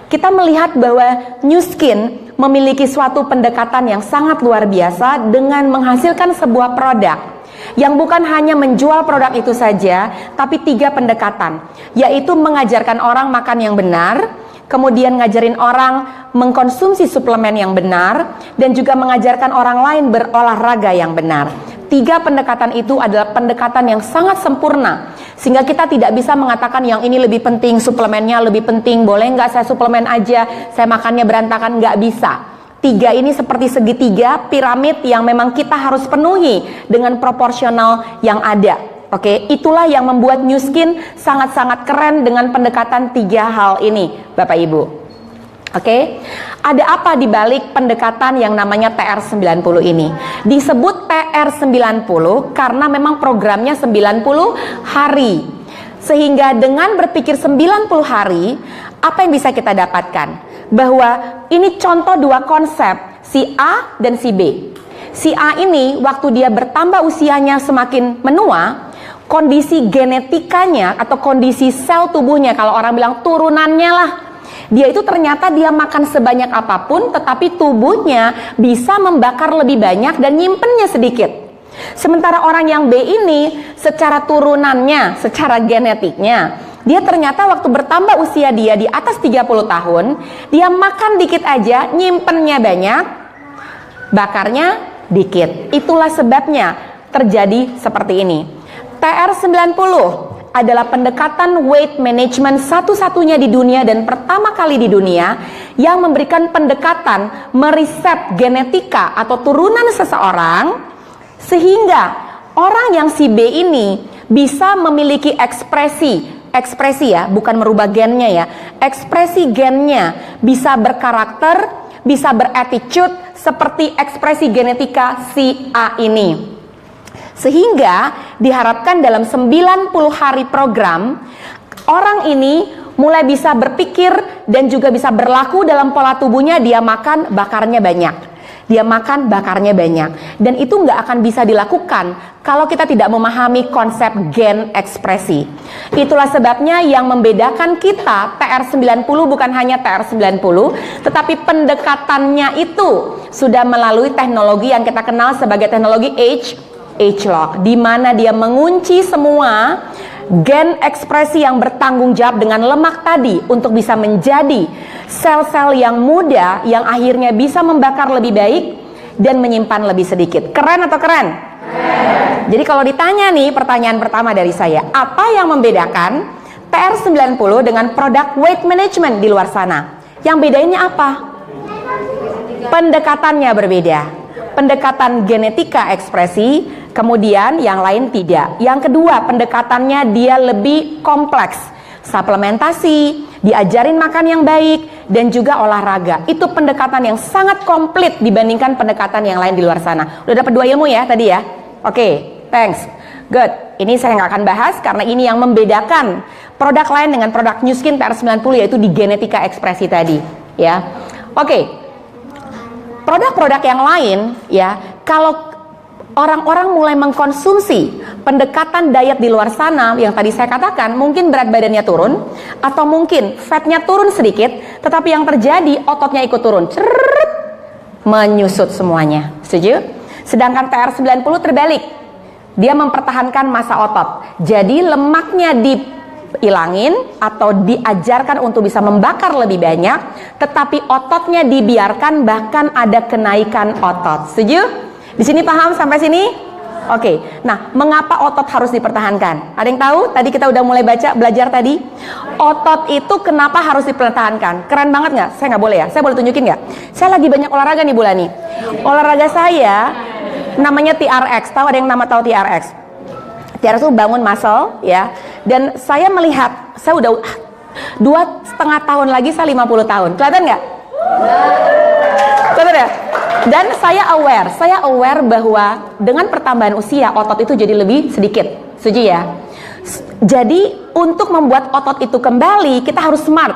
kita melihat bahwa Nu Skin memiliki suatu pendekatan yang sangat luar biasa dengan menghasilkan sebuah produk yang bukan hanya menjual produk itu saja, tapi 3 pendekatan, yaitu mengajarkan orang makan yang benar, kemudian ngajarin orang mengkonsumsi suplemen yang benar, dan juga mengajarkan orang lain berolahraga yang benar. 3 pendekatan itu adalah pendekatan yang sangat sempurna, sehingga kita tidak bisa mengatakan yang ini lebih penting, suplemennya lebih penting, boleh nggak saya suplemen aja, saya makannya berantakan, nggak bisa. 3 ini seperti segitiga piramid yang memang kita harus penuhi dengan proporsional yang ada. Oke, itulah yang membuat Nu Skin sangat-sangat keren dengan pendekatan 3 hal ini, Bapak Ibu. Oke, ada apa di balik pendekatan yang namanya TR90 ini? Disebut TR90 karena memang programnya 90 hari. Sehingga dengan berpikir 90 hari, apa yang bisa kita dapatkan? Bahwa ini contoh 2 konsep, si A dan si B. Si A ini waktu dia bertambah usianya semakin menua, kondisi genetikanya atau kondisi sel tubuhnya, kalau orang bilang turunannya lah, dia itu ternyata dia makan sebanyak apapun tetapi tubuhnya bisa membakar lebih banyak dan nyimpennya sedikit. Sementara orang yang B ini secara turunannya, secara genetiknya, dia ternyata waktu bertambah usia dia di atas 30 tahun, dia makan dikit aja, nyimpennya banyak, bakarnya dikit. Itulah sebabnya terjadi seperti ini. TR90 adalah pendekatan weight management satu-satunya di dunia dan pertama kali di dunia yang memberikan pendekatan meriset genetika atau turunan seseorang sehingga orang yang si B ini bisa memiliki ekspresi ya, bukan merubah gennya ya, ekspresi gennya bisa berkarakter, bisa berattitude seperti ekspresi genetika si A ini. Sehingga diharapkan dalam 90 hari program, orang ini mulai bisa berpikir dan juga bisa berlaku dalam pola tubuhnya. Dia makan, bakarnya banyak. Dia makan, bakarnya banyak. Dan itu nggak akan bisa dilakukan kalau kita tidak memahami konsep gen ekspresi. Itulah sebabnya yang membedakan kita, TR90 bukan hanya TR90, tetapi pendekatannya itu sudah melalui teknologi yang kita kenal sebagai teknologi Age-Lock, di mana dia mengunci semua gen ekspresi yang bertanggung jawab dengan lemak tadi untuk bisa menjadi sel-sel yang muda yang akhirnya bisa membakar lebih baik dan menyimpan lebih sedikit. Keren atau keren? Keren. Jadi kalau ditanya nih, pertanyaan pertama dari saya, apa yang membedakan TR90 dengan produk weight management di luar sana? Yang bedainnya apa? Pendekatannya berbeda. Pendekatan genetika ekspresi, kemudian yang lain tidak. Yang kedua, pendekatannya dia lebih kompleks. Suplementasi, diajarin makan yang baik, dan juga olahraga. Itu pendekatan yang sangat komplit dibandingkan pendekatan yang lain di luar sana. Udah dapat 2 ilmu ya tadi ya? Oke, thanks. Good. Ini saya nggak akan bahas karena ini yang membedakan produk lain dengan produk Nu Skin TR90, yaitu di genetika ekspresi tadi. Ya, oke. Produk-produk yang lain ya, kalau orang-orang mulai mengkonsumsi pendekatan diet di luar sana yang tadi saya katakan, mungkin berat badannya turun atau mungkin fatnya turun sedikit, tetapi yang terjadi ototnya ikut turun, cerrrr, menyusut semuanya. Setuju? Sedangkan TR90 terbalik, dia mempertahankan massa otot, jadi lemaknya dihilangin atau diajarkan untuk bisa membakar lebih banyak, tetapi ototnya dibiarkan, bahkan ada kenaikan otot. Setuju? Di sini paham sampai sini? Oke. Nah, mengapa otot harus dipertahankan? Ada yang tahu? Tadi kita udah mulai belajar tadi. Otot itu kenapa harus dipertahankan? Keren banget nggak? Saya nggak boleh ya? Saya boleh tunjukin nggak? Saya lagi banyak olahraga nih Bulani. Olahraga saya namanya TRX. Tahu, ada yang tahu TRX? TRX itu bangun muscle ya. Dan saya melihat, saya udah 2,5 tahun lagi saya 50 tahun. Kelihatan nggak? Kelihatan ya? Dan saya aware bahwa dengan pertambahan usia otot itu jadi lebih sedikit. Setuju ya? Jadi untuk membuat otot itu kembali, kita harus smart.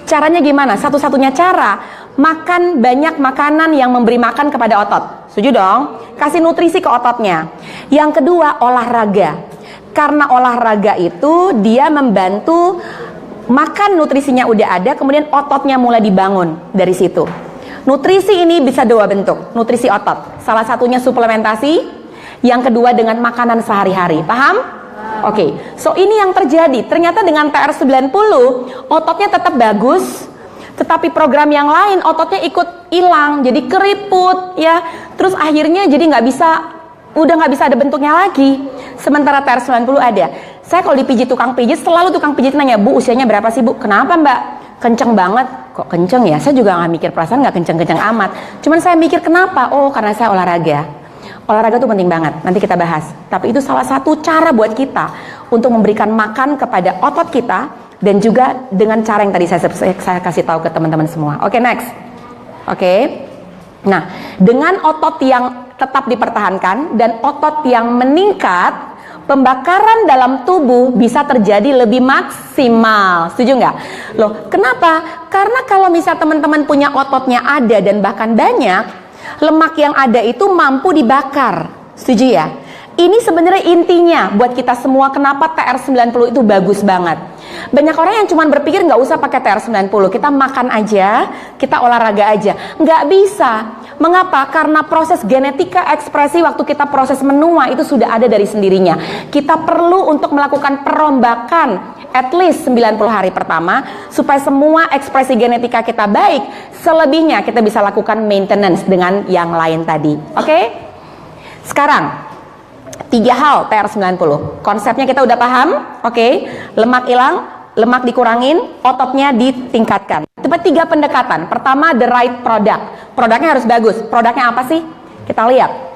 Caranya gimana? Satu-satunya cara, makan banyak makanan yang memberi makan kepada otot. Setuju dong? Kasih nutrisi ke ototnya. Yang kedua, olahraga. Karena olahraga itu dia membantu Makan nutrisinya udah ada, kemudian ototnya mulai dibangun dari situ. Nutrisi ini bisa dua bentuk, nutrisi otot. Salah satunya suplementasi, yang kedua dengan makanan sehari-hari. Paham? Oke, so ini yang terjadi. Ternyata dengan TR90 ototnya tetap bagus, tetapi program yang lain ototnya ikut hilang, jadi keriput ya. Terus akhirnya jadi udah nggak bisa ada bentuknya lagi. Sementara TR90 ada. Saya kalau dipijit tukang pijit, selalu tukang pijit nanya, "Bu, usianya berapa sih, Bu?" "Kenapa, Mbak?" "Kenceng banget." "Kok kenceng ya?" Saya juga nggak mikir, perasaan nggak kenceng-kenceng amat. Cuman saya mikir kenapa? Oh, karena saya olahraga. Olahraga tuh penting banget, nanti kita bahas. Tapi itu salah satu cara buat kita untuk memberikan makan kepada otot kita, dan juga dengan cara yang tadi saya kasih tahu ke teman-teman semua. Oke, next. Oke. Nah, dengan otot yang tetap dipertahankan dan otot yang meningkat, pembakaran dalam tubuh bisa terjadi lebih maksimal. Setuju nggak? Loh, kenapa? Karena kalau misal teman-teman punya ototnya ada dan bahkan banyak, lemak yang ada itu mampu dibakar. Setuju ya? Ini sebenarnya intinya buat kita semua kenapa TR90 itu bagus banget. Banyak orang yang cuma berpikir nggak usah pakai TR90, kita makan aja, kita olahraga aja. Nggak bisa. Mengapa? Karena proses genetika ekspresi waktu kita proses menua itu sudah ada dari sendirinya. Kita perlu untuk melakukan perombakan at least 90 hari pertama supaya semua ekspresi genetika kita baik. Selebihnya kita bisa lakukan maintenance dengan yang lain tadi. Oke? Sekarang 3 hal TR90. Konsepnya kita udah paham, oke? Lemak hilang, lemak dikurangin, ototnya ditingkatkan. Tapi 3 pendekatan. Pertama, the right product. Produknya harus bagus. Produknya apa sih? Kita lihat.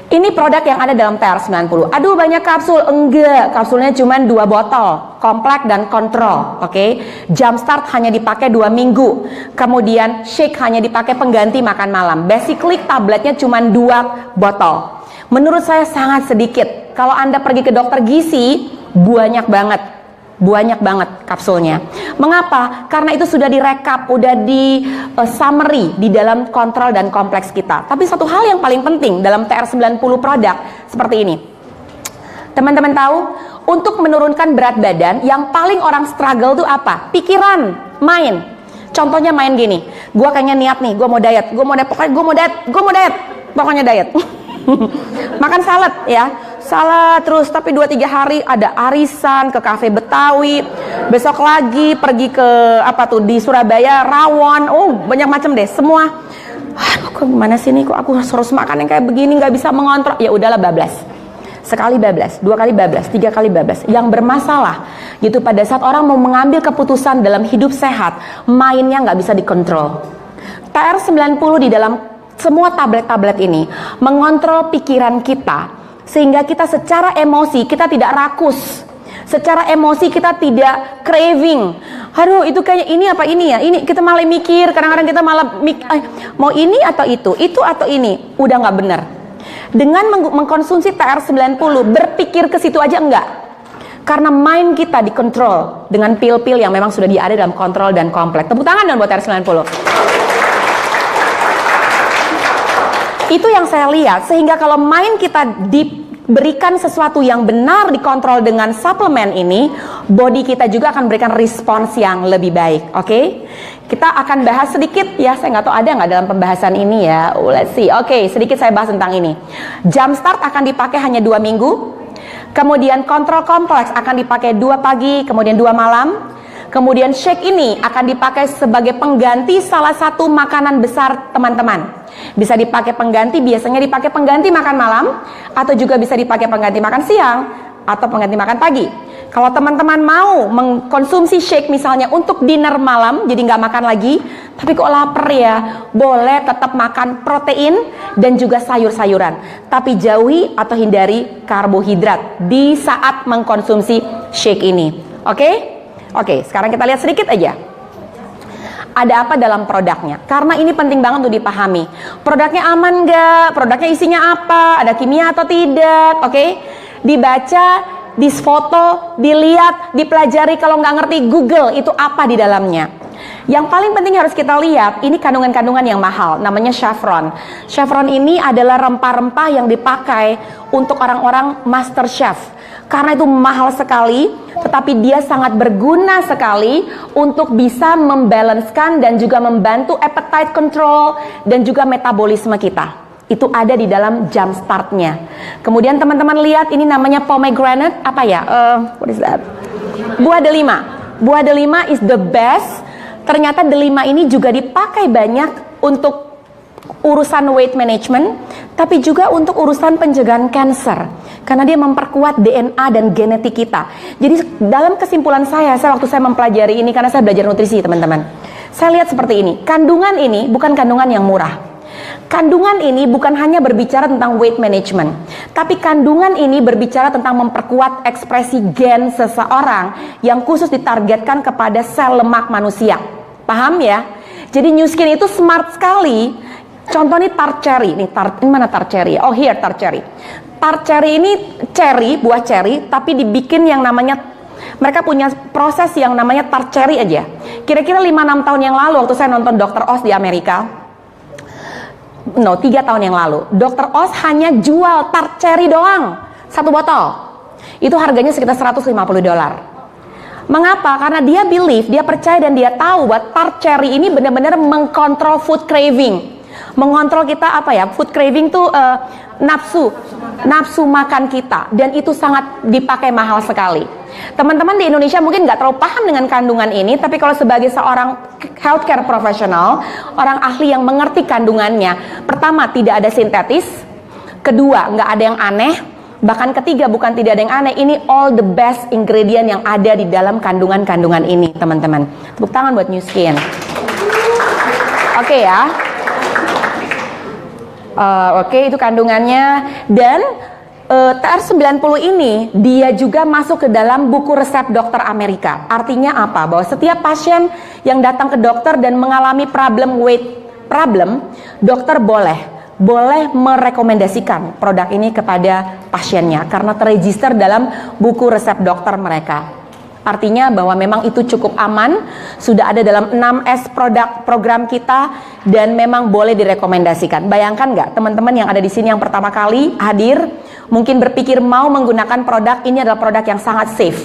Ini produk yang ada dalam TR90. Aduh, banyak kapsul. Enggak, kapsulnya cuma 2 botol. Kompleks dan kontrol, oke? Jumpstart hanya dipakai 2 minggu. Kemudian shake hanya dipakai pengganti makan malam. Basically tabletnya cuma 2 botol. Menurut saya sangat sedikit. Kalau Anda pergi ke dokter gizi, banyak banget kapsulnya. Mengapa? Karena itu sudah direkap, udah di summary di dalam kontrol dan kompleks kita. Tapi satu hal yang paling penting dalam TR90 produk seperti ini. Teman-teman tahu, untuk menurunkan berat badan yang paling orang struggle itu apa? Pikiran, main. Contohnya main gini, gua kayaknya niat nih, gua mau diet, pokoknya diet. Makan salad ya, salad terus, tapi 2-3 hari ada arisan ke kafe Betawi, besok lagi pergi ke apa tuh di Surabaya rawon, banyak macam deh semua. Aduh, kok gimana sih nih, kok aku harus makan yang kayak begini, nggak bisa mengontrol. Ya udahlah, bablas. Sekali bablas, 2 kali bablas, 3 kali bablas. Yang bermasalah gitu pada saat orang mau mengambil keputusan dalam hidup sehat, mainnya nggak bisa dikontrol. TR90 di dalam semua tablet-tablet ini mengontrol pikiran kita, sehingga kita secara emosi kita tidak rakus, secara emosi kita tidak craving. Aduh, itu kayaknya ini apa ini ya, ini kita malah mikir, kadang-kadang kita malah mau ini atau itu atau ini. Udah nggak benar. Dengan mengkonsumsi TR90, berpikir ke situ aja enggak, karena mind kita dikontrol dengan pil-pil yang memang sudah ada dalam kontrol dan kompleks. Tepuk tangan dong buat TR90. Itu yang saya lihat, sehingga kalau mind kita diberikan sesuatu yang benar dikontrol dengan suplemen ini, body kita juga akan berikan respons yang lebih baik. Oke? Kita akan bahas sedikit ya, saya nggak tahu ada nggak dalam pembahasan ini ya. Let's see. Oke, sedikit saya bahas tentang ini. Jumpstart akan dipakai hanya 2 minggu. Kemudian kontrol kompleks akan dipakai 2 pagi, kemudian 2 malam. Kemudian shake ini akan dipakai sebagai pengganti salah satu makanan besar teman-teman. Bisa dipakai pengganti, biasanya dipakai pengganti makan malam, atau juga bisa dipakai pengganti makan siang, atau pengganti makan pagi. Kalau teman-teman mau mengkonsumsi shake misalnya untuk dinner malam, jadi nggak makan lagi, tapi kok lapar ya, boleh tetap makan protein dan juga sayur-sayuran. Tapi jauhi atau hindari karbohidrat di saat mengkonsumsi shake ini. Oke? Oke, sekarang kita lihat sedikit aja. Ada apa dalam produknya? Karena ini penting banget untuk dipahami. Produknya aman nggak? Produknya isinya apa? Ada kimia atau tidak? Oke? Dibaca, disfoto, dilihat, dipelajari. Kalau nggak ngerti, Google itu apa di dalamnya. Yang paling penting harus kita lihat, ini kandungan-kandungan yang mahal, namanya saffron. Saffron ini adalah rempah-rempah yang dipakai untuk orang-orang master chef. Karena itu mahal sekali, tetapi dia sangat berguna sekali untuk bisa membalancekan dan juga membantu appetite control dan juga metabolisme kita. Itu ada di dalam jump startnya. Kemudian teman-teman lihat ini namanya pomegranate, apa ya? What is that? Buah delima. Buah delima is the best. Ternyata delima ini juga dipakai banyak untuk urusan weight management, tapi juga untuk urusan pencegahan kanker, karena dia memperkuat DNA dan genetik kita. Jadi dalam kesimpulan saya waktu saya mempelajari ini, karena saya belajar nutrisi teman-teman, saya lihat seperti ini, kandungan ini bukan kandungan yang murah. Kandungan ini bukan hanya berbicara tentang weight management, tapi kandungan ini berbicara tentang memperkuat ekspresi gen seseorang yang khusus ditargetkan kepada sel lemak manusia. Paham ya? Jadi New Skin itu smart sekali. Contoh nih tart cherry, ini mana tart cherry? Oh here tart cherry. Tart cherry ini cherry, buah cherry, tapi dibikin yang namanya, mereka punya proses yang namanya tart cherry aja. Kira-kira 5-6 tahun yang lalu waktu saya nonton Dr. Oz di Amerika, 3 tahun yang lalu, Dr. Oz hanya jual tart cherry doang, 1 botol. Itu harganya sekitar $150. Mengapa? Karena dia believe, dia percaya dan dia tahu bahwa tart cherry ini benar-benar mengkontrol food craving. Mengontrol kita apa ya, food craving tuh nafsu makan kita, dan itu sangat dipakai mahal sekali. Teman-teman di Indonesia mungkin nggak terlalu paham dengan kandungan ini, tapi kalau sebagai seorang healthcare profesional, orang ahli yang mengerti kandungannya, pertama tidak ada sintetis, kedua nggak ada yang aneh, bahkan ketiga bukan tidak ada yang aneh, ini all the best ingredient yang ada di dalam kandungan-kandungan ini teman-teman. Tepuk tangan buat New Skin. Oke ya. Oke, itu kandungannya. Dan TR90 ini dia juga masuk ke dalam buku resep dokter Amerika. Artinya apa? Bahwa setiap pasien yang datang ke dokter dan mengalami weight problem, dokter boleh merekomendasikan produk ini kepada pasiennya karena terregister dalam buku resep dokter mereka. Artinya bahwa memang itu cukup aman, sudah ada dalam 6S program kita, dan memang boleh direkomendasikan. Bayangkan nggak teman-teman yang ada di sini yang pertama kali hadir, mungkin berpikir mau menggunakan produk ini adalah produk yang sangat safe.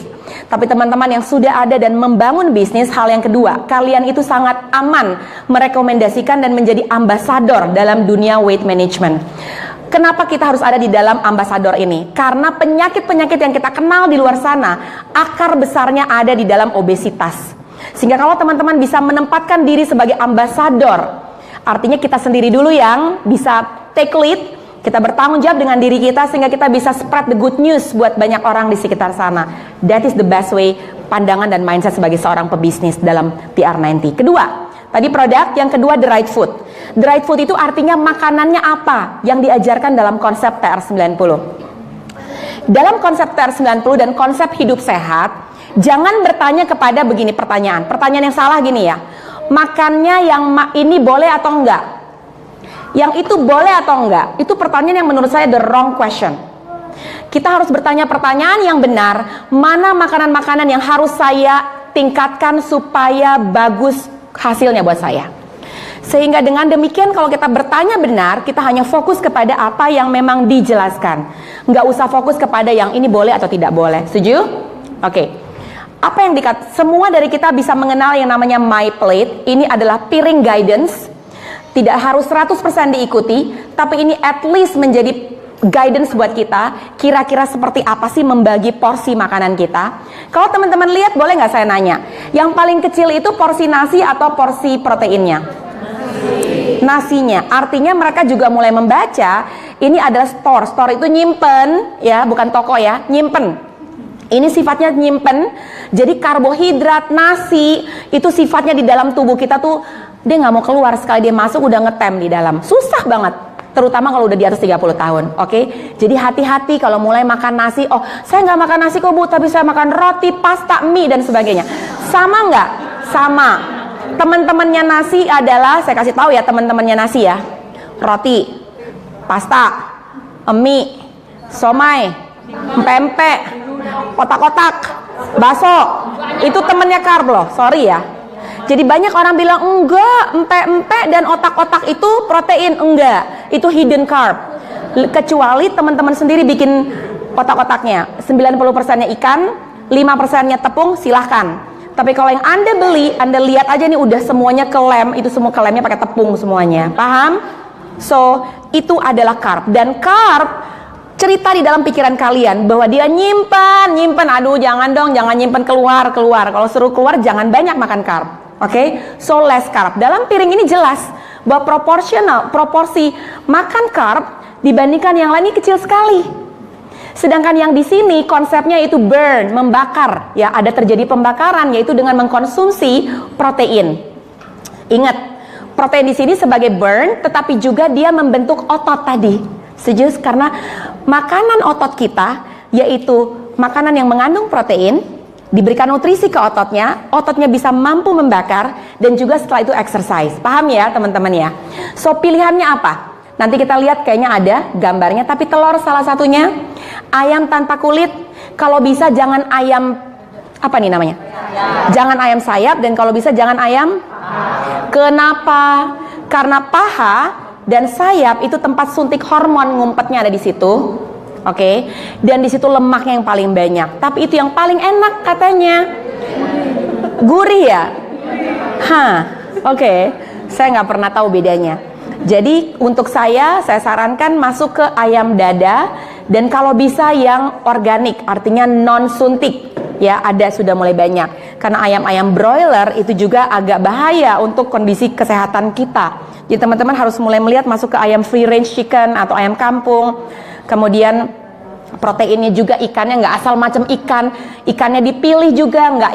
Tapi teman-teman yang sudah ada dan membangun bisnis, hal yang kedua, kalian itu sangat aman merekomendasikan dan menjadi ambasador dalam dunia weight management. Kenapa kita harus ada di dalam ambasador ini? Karena penyakit-penyakit yang kita kenal di luar sana, akar besarnya ada di dalam obesitas. Sehingga kalau teman-teman bisa menempatkan diri sebagai ambasador, artinya kita sendiri dulu yang bisa take lead, kita bertanggung jawab dengan diri kita sehingga kita bisa spread the good news buat banyak orang di sekitar sana. That is the best way, pandangan dan mindset sebagai seorang pebisnis dalam TR90. Kedua, tadi produk, yang kedua the right food. The right food itu artinya makanannya apa yang diajarkan dalam konsep TR90. Dalam konsep TR90 dan konsep hidup sehat, jangan bertanya kepada begini pertanyaan yang salah gini ya, makannya yang ini boleh atau enggak, yang itu boleh atau enggak, itu pertanyaan yang menurut saya the wrong question. Kita harus bertanya pertanyaan yang benar, mana makanan-makanan yang harus saya tingkatkan supaya bagus hasilnya buat saya. Sehingga dengan demikian kalau kita bertanya benar, kita hanya fokus kepada apa yang memang dijelaskan, nggak usah fokus kepada yang ini boleh atau tidak boleh. Setuju? Oke. Apa yang semua dari kita bisa mengenal yang namanya My Plate. Ini adalah piring guidance, tidak harus 100% diikuti, tapi ini at least menjadi guidance buat kita, kira-kira seperti apa sih membagi porsi makanan kita. Kalau teman-teman lihat, boleh nggak saya nanya, yang paling kecil itu porsi nasi atau porsi proteinnya? Nasinya. Artinya mereka juga mulai membaca, ini adalah store itu nyimpen ya, bukan toko ya, nyimpen. Ini sifatnya nyimpen, jadi karbohidrat, nasi, itu sifatnya di dalam tubuh kita tuh, dia nggak mau keluar, sekali dia masuk udah ngetem di dalam, susah banget. Terutama kalau udah di atas 30 tahun, oke? Jadi hati-hati kalau mulai makan nasi, oh saya nggak makan nasi kok Bu, tapi saya makan roti, pasta, mie, dan sebagainya. Sama nggak? Sama. Teman-temannya nasi adalah, saya kasih tahu ya teman-temannya nasi ya, roti, pasta, mie, somai, pempek, kotak-kotak, bakso, itu temennya karb loh, sorry ya. Jadi banyak orang bilang enggak, empek-empek dan otak-otak itu protein, enggak, itu hidden carb. Kecuali teman-teman sendiri bikin otak-otaknya, 90%-nya ikan, 5%-nya tepung, silahkan. Tapi kalau yang Anda beli, Anda lihat aja nih udah semuanya kelem, itu semua kelemnya pakai tepung semuanya. Paham? So, itu adalah carb. Dan carb cerita di dalam pikiran kalian bahwa dia nyimpan, aduh jangan dong, jangan nyimpan keluar. Kalau suruh keluar jangan banyak makan carb. Oke? So less carb. Dalam piring ini jelas bahwa proporsi makan carb dibandingkan yang lain ini kecil sekali. Sedangkan yang di sini konsepnya itu burn, membakar, ya, ada terjadi pembakaran yaitu dengan mengkonsumsi protein. Ingat, protein di sini sebagai burn, tetapi juga dia membentuk otot tadi. Setuju? Karena makanan otot kita yaitu makanan yang mengandung protein, diberikan nutrisi ke ototnya bisa mampu membakar dan juga setelah itu exercise. Paham ya teman-teman ya? So pilihannya apa? Nanti kita lihat kayaknya ada gambarnya, tapi telur salah satunya, ayam tanpa kulit, kalau bisa jangan ayam, apa nih namanya? Jangan ayam sayap, dan kalau bisa jangan ayam. Kenapa? Karena paha dan sayap itu tempat suntik hormon ngumpetnya ada di situ. Oke, dan di situ lemaknya yang paling banyak. Tapi itu yang paling enak katanya. Gurih ya? Oke. Saya nggak pernah tahu bedanya. Jadi untuk saya sarankan masuk ke ayam dada, dan kalau bisa yang organik, artinya non suntik. Ya, ada sudah mulai banyak. Karena ayam-ayam broiler itu juga agak bahaya untuk kondisi kesehatan kita. Jadi teman-teman harus mulai melihat masuk ke ayam free range chicken atau ayam kampung. Kemudian proteinnya juga ikannya nggak asal macam ikannya dipilih juga, nggak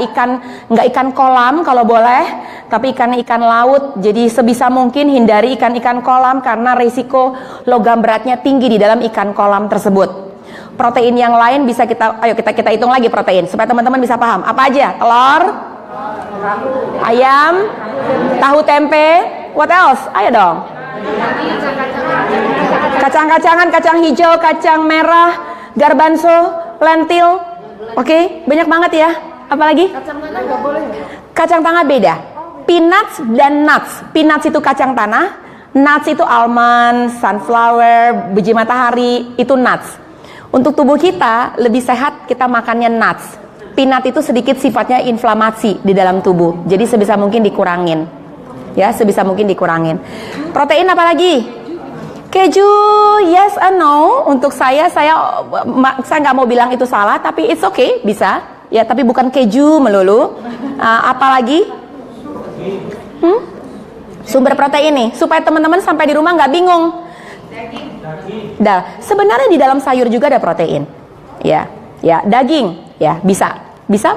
ikan kolam kalau boleh, tapi ikan laut. Jadi sebisa mungkin hindari ikan kolam karena risiko logam beratnya tinggi di dalam ikan kolam tersebut. Protein yang lain bisa kita hitung lagi protein supaya teman-teman bisa paham. Apa aja? Telur, ayam, tahu tempe, what else? Ayo dong. Kacang-kacangan, kacang hijau, kacang merah, garbanzo, lentil. Oke, banyak banget ya. Apalagi? Kacang tanah nggak boleh. Kacang tanah beda. Peanuts dan nuts. Peanuts itu kacang tanah, nuts itu almond, sunflower, biji matahari, itu nuts. Untuk tubuh kita lebih sehat kita makannya nuts. Peanut itu sedikit sifatnya inflamasi di dalam tubuh. Jadi sebisa mungkin dikurangin. Ya, sebisa mungkin dikurangin. Protein apa lagi? Keju, yes and no. Untuk saya nggak mau bilang itu salah, tapi it's okay, bisa. Ya, tapi bukan keju melulu. Apalagi? Sumber protein nih, supaya teman-teman sampai di rumah nggak bingung. Sebenarnya di dalam sayur juga ada protein. Ya, daging, ya bisa,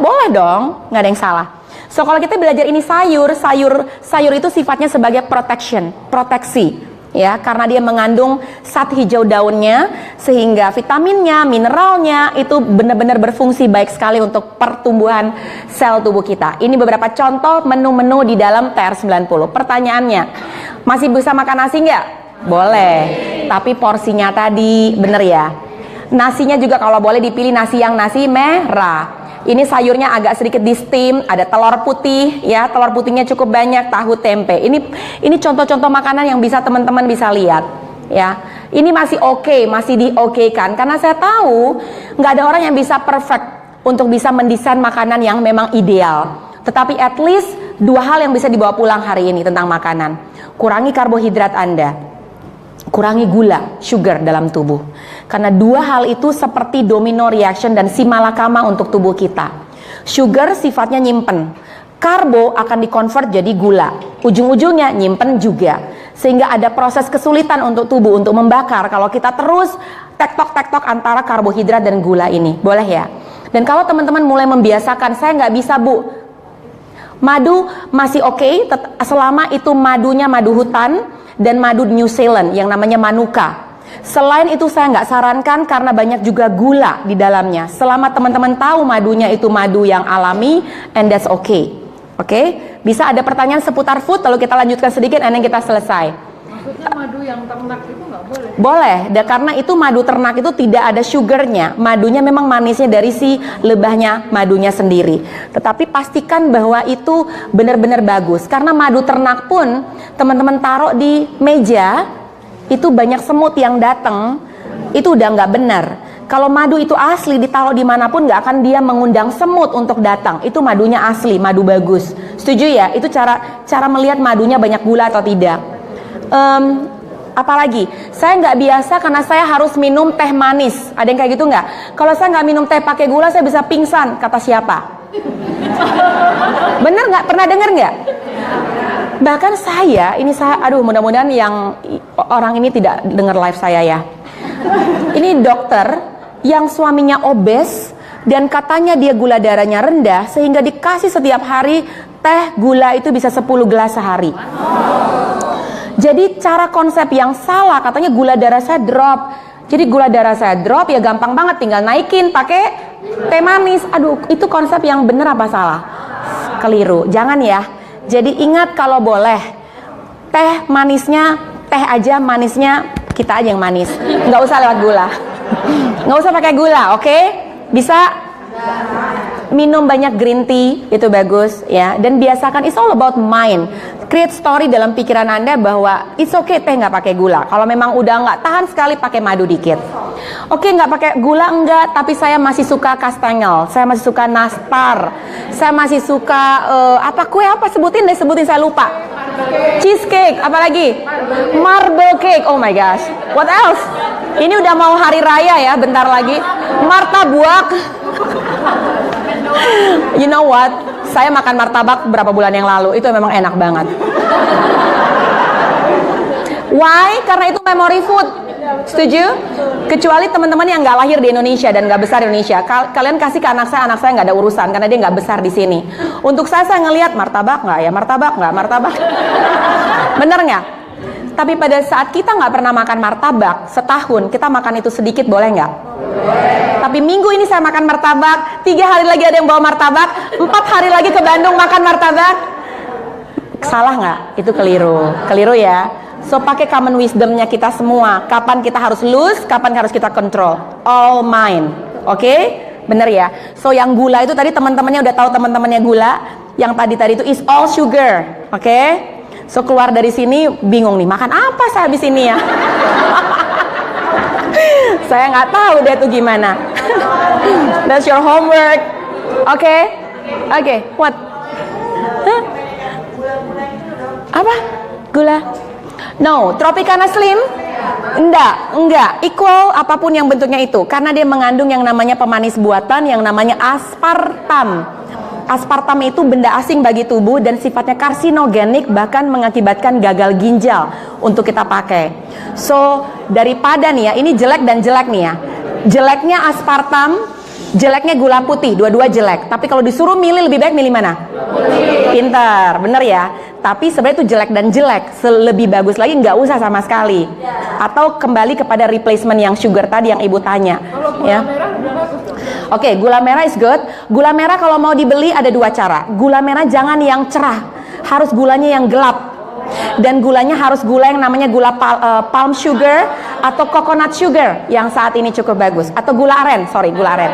boleh dong, nggak ada yang salah. So kalau kita belajar ini sayur itu sifatnya sebagai proteksi. Ya, karena dia mengandung zat hijau daunnya sehingga vitaminnya, mineralnya itu benar-benar berfungsi baik sekali untuk pertumbuhan sel tubuh kita. Ini beberapa contoh menu-menu di dalam TR90. Pertanyaannya, masih bisa makan nasi nggak? Boleh, tapi porsinya tadi bener ya. Nasinya juga kalau boleh dipilih nasi merah. Ini sayurnya agak sedikit di steam, ada telur putih, ya telur putihnya cukup banyak, tahu tempe. Ini contoh-contoh makanan yang bisa teman-teman bisa lihat, ya. Ini masih masih di-okekan karena saya tahu nggak ada orang yang bisa perfect untuk bisa mendesain makanan yang memang ideal. Tetapi at least 2 hal yang bisa dibawa pulang hari ini tentang makanan. Kurangi karbohidrat Anda, kurangi gula, sugar dalam tubuh. Karena 2 hal itu seperti domino reaction dan si malakama untuk tubuh kita. Sugar sifatnya nyimpen, karbo akan dikonvert jadi gula, ujung-ujungnya nyimpen juga. Sehingga ada proses kesulitan untuk tubuh untuk membakar kalau kita terus tektok antara karbohidrat dan gula ini. Boleh ya? Dan kalau teman-teman mulai membiasakan, saya nggak bisa bu, madu masih oke, selama itu madunya madu hutan dan madu New Zealand yang namanya Manuka. Selain itu saya nggak sarankan karena banyak juga gula di dalamnya. Selama teman-teman tahu madunya itu madu yang alami, and that's okay. Oke? Bisa ada pertanyaan seputar food, lalu kita lanjutkan sedikit, and then kita selesai. Maksudnya madu yang ternak itu nggak boleh? Boleh, karena itu madu ternak itu tidak ada sugarnya. Madunya memang manisnya dari si lebahnya madunya sendiri. Tetapi pastikan bahwa itu benar-benar bagus. Karena madu ternak pun teman-teman taruh di meja, itu banyak semut yang datang, itu udah nggak benar. Kalau madu itu asli, ditaruh dimanapun nggak akan dia mengundang semut untuk datang. Itu madunya asli, madu bagus. Setuju ya? Itu cara melihat madunya banyak gula atau tidak. Apalagi, saya nggak biasa karena saya harus minum teh manis. Ada yang kayak gitu nggak? Kalau saya nggak minum teh pakai gula, saya bisa pingsan. Kata siapa? Bener nggak? Pernah dengar nggak? Bahkan saya, aduh mudah-mudahan yang orang ini tidak dengar live saya ya. Ini dokter yang suaminya obes dan katanya dia gula darahnya rendah sehingga dikasih setiap hari teh gula itu bisa 10 gelas sehari. Jadi cara konsep yang salah, katanya gula darah saya drop. Jadi gula darah saya drop ya gampang banget, tinggal naikin pakai teh manis. Aduh, itu konsep yang bener apa salah? Keliru, jangan ya. Jadi ingat kalau boleh teh manisnya, teh aja manisnya kita aja yang manis, nggak usah lewat gula, nggak usah pakai gula, oke? Bisa minum banyak green tea, itu bagus ya. Dan biasakan, it's all about mind. Create story dalam pikiran Anda bahwa it's okay teh nggak pakai gula. Kalau memang udah nggak tahan sekali, pakai madu dikit. Oke, nggak pakai gula enggak, tapi saya masih suka kastengel, saya masih suka nastar, saya masih suka kue apa, sebutin saya lupa. Cheesecake, apalagi? Marble cake, oh my gosh. What else? Ini udah mau hari raya ya, bentar lagi. Martabak. You know what? Saya makan martabak berapa bulan yang lalu, itu memang enak banget. Why? Karena itu memory food. Setuju? Kecuali teman-teman yang nggak lahir di Indonesia dan nggak besar di Indonesia, kalian kasih ke anak saya nggak ada urusan karena dia nggak besar di sini. Untuk saya ngelihat martabak nggak ya, martabak. Bener nggak? Tapi pada saat kita nggak pernah makan martabak setahun, kita makan itu sedikit, boleh nggak? Tapi minggu ini saya makan martabak, 3 hari lagi ada yang bawa martabak, 4 hari lagi ke Bandung makan martabak. Salah nggak? Itu keliru ya. So pakai common wisdomnya kita semua. Kapan kita harus loose, kapan harus kita control. All mine, oke? Bener ya. So yang gula itu tadi teman-temannya udah tahu, teman-temannya gula. Yang tadi itu is all sugar, oke? So keluar dari sini bingung nih, makan apa saya habis ini ya? Saya nggak tahu deh tuh gimana. That's your homework, oke? What? Huh? Apa? Gula? No, Tropicana Slim? Enggak. Equal apapun yang bentuknya itu. Karena dia mengandung yang namanya pemanis buatan, yang namanya aspartam. Aspartam itu benda asing bagi tubuh dan sifatnya karsinogenik, bahkan mengakibatkan gagal ginjal untuk kita pakai. So, daripada nih ya, ini jelek dan jelek nih ya. Jeleknya aspartam, jeleknya gula putih, dua-dua jelek. Tapi kalau disuruh milih, lebih baik milih mana? Pintar, bener ya. Tapi sebenarnya itu jelek dan jelek. Lebih bagus lagi nggak usah sama sekali. Atau kembali kepada replacement yang sugar tadi yang ibu tanya. Ya. Oke, gula merah is good. Gula merah kalau mau dibeli ada 2 cara. Gula merah jangan yang cerah, harus gulanya yang gelap. Dan gulanya harus gula yang namanya gula palm sugar atau coconut sugar yang saat ini cukup bagus. Atau gula aren, gula aren.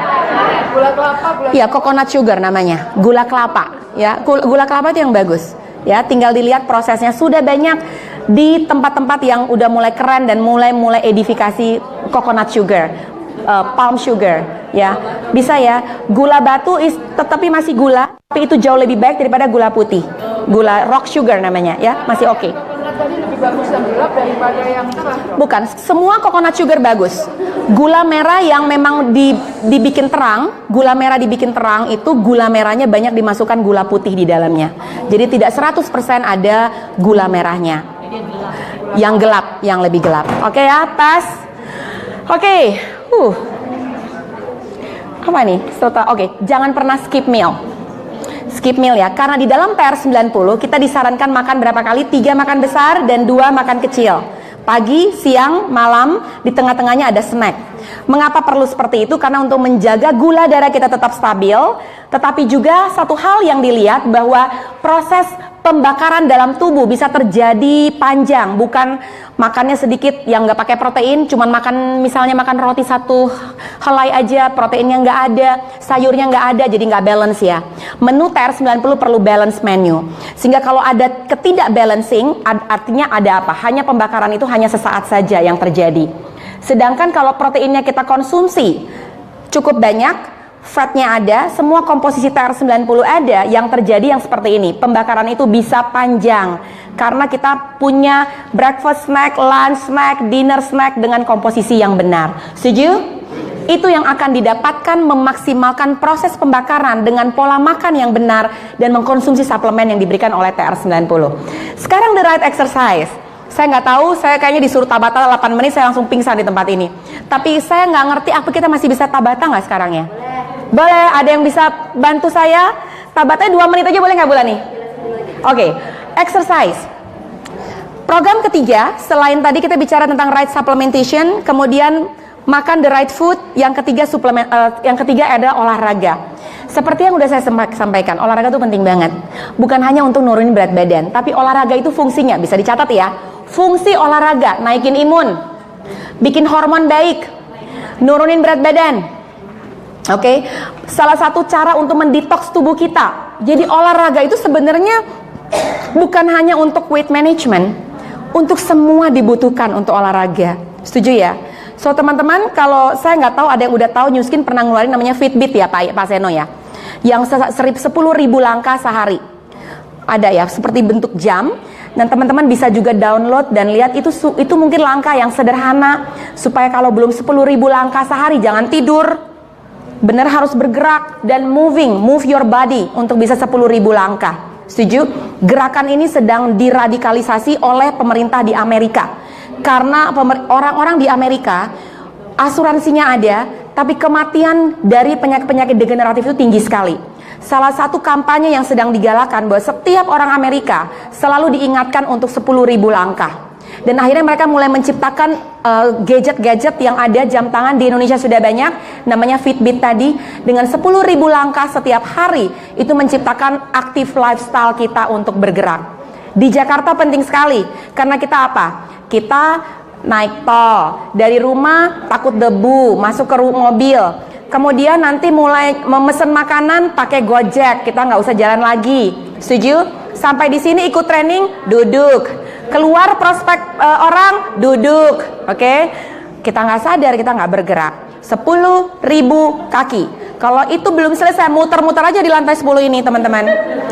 Gula kelapa, Iya, coconut sugar namanya, gula kelapa. Ya, gula kelapa itu yang bagus. Ya, tinggal dilihat prosesnya. Sudah banyak di tempat-tempat yang udah mulai keren dan mulai edifikasi coconut sugar, palm sugar. Ya, bisa ya. Gula batu tetapi masih gula, tapi itu jauh lebih baik daripada gula putih. Gula rock sugar namanya, ya, masih oke. tadi lebih bagus yang gelap daripada yang cerah. Bukan, semua coconut sugar bagus. Gula merah yang memang dibikin terang, gula merah dibikin terang itu gula merahnya banyak dimasukkan gula putih di dalamnya. Jadi tidak 100% ada gula merahnya. Yang gelap, yang lebih gelap. Oke ya, tes. Oke. Apa nih? Oke, jangan pernah skip meal. Skip meal ya, karena di dalam TR90 kita disarankan makan berapa kali? 3 makan besar dan 2 makan kecil. Pagi, siang, malam, di tengah-tengahnya ada snack. Mengapa perlu seperti itu? Karena untuk menjaga gula darah kita tetap stabil, tetapi juga satu hal yang dilihat bahwa proses pembakaran dalam tubuh bisa terjadi panjang, bukan makannya sedikit yang nggak pakai protein, cuman misalnya makan roti 1 helai aja, proteinnya nggak ada, sayurnya nggak ada, jadi nggak balance ya. Menu TR90 perlu balance menu, sehingga kalau ada ketidakbalancing, artinya ada apa? Hanya pembakaran itu hanya sesaat saja yang terjadi. Sedangkan kalau proteinnya kita konsumsi cukup banyak, fatnya ada, semua komposisi TR90 ada, yang terjadi yang seperti ini. Pembakaran itu bisa panjang karena kita punya breakfast snack, lunch snack, dinner snack dengan komposisi yang benar. Setuju? Itu yang akan didapatkan memaksimalkan proses pembakaran dengan pola makan yang benar dan mengkonsumsi suplemen yang diberikan oleh TR90. Sekarang the right exercise. Saya nggak tahu, saya kayaknya disuruh Tabata 8 menit, saya langsung pingsan di tempat ini. Tapi saya nggak ngerti apa kita masih bisa Tabata nggak sekarang ya? Boleh, ada yang bisa bantu saya? Tabatanya 2 menit aja boleh nggak bulan nih? Oke, exercise. Program ketiga, selain tadi kita bicara tentang right supplementation, kemudian makan the right food, yang ketiga yang ketiga adalah olahraga. Seperti yang udah saya sampaikan, olahraga itu penting banget. Bukan hanya untuk nurunin berat badan, tapi olahraga itu fungsinya, bisa dicatat ya. Fungsi olahraga, naikin imun, bikin hormon baik, nurunin berat badan. Oke, salah satu cara untuk mendetoks tubuh kita. Jadi olahraga itu sebenarnya bukan hanya untuk weight management, untuk semua dibutuhkan untuk olahraga. Setuju ya? So teman-teman, kalau saya nggak tahu ada yang udah tahu, New Skin pernah ngeluarin namanya Fitbit ya Pak Seno ya, yang 10.000 langkah sehari. Ada ya, seperti bentuk jam, dan teman-teman bisa juga download dan lihat itu mungkin langkah yang sederhana supaya kalau belum 10.000 langkah sehari jangan tidur, benar harus bergerak dan move your body untuk bisa 10.000 langkah. Setuju? Gerakan ini sedang diradikalisasi oleh pemerintah di Amerika. Karena orang-orang di Amerika asuransinya ada, tapi kematian dari penyakit-penyakit degeneratif itu tinggi sekali. Salah satu kampanye yang sedang digalakan bahwa setiap orang Amerika selalu diingatkan untuk 10.000 langkah. Dan akhirnya mereka mulai menciptakan gadget-gadget yang ada, jam tangan di Indonesia sudah banyak, namanya Fitbit tadi, dengan 10.000 langkah setiap hari, itu menciptakan aktif lifestyle kita untuk bergerak. Di Jakarta penting sekali, karena kita apa? Kita naik tol, dari rumah takut debu, masuk ke mobil, kemudian nanti mulai memesan makanan pakai Gojek, kita nggak usah jalan lagi. Setuju? Sampai di sini ikut training, duduk, keluar prospek orang, duduk. Oke? Kita nggak sadar, kita nggak bergerak. 10.000 kaki. Kalau itu belum selesai, muter-muter aja di lantai 10 ini teman-teman,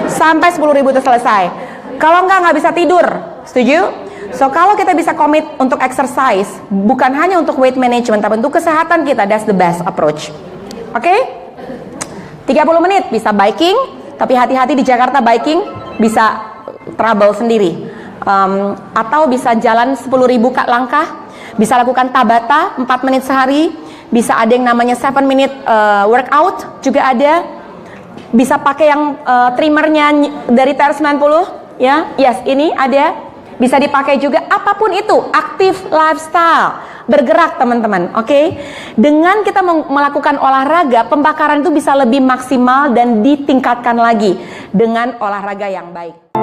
sampai 10.000 itu selesai. Kalau nggak bisa tidur. Setuju? So kalau kita bisa komit untuk exercise, bukan hanya untuk weight management, tapi untuk kesehatan kita, that's the best approach. Oke? 30 menit bisa biking, tapi hati-hati di Jakarta biking bisa trouble sendiri. Atau bisa jalan 10.000 langkah, bisa lakukan Tabata 4 menit sehari, bisa ada yang namanya 7 minute workout juga ada. Bisa pakai yang trimmernya dari TR90 ya. Yes, ini ada. Bisa dipakai juga, apapun itu, aktif lifestyle, bergerak teman-teman, oke? Dengan kita melakukan olahraga, pembakaran itu bisa lebih maksimal dan ditingkatkan lagi dengan olahraga yang baik.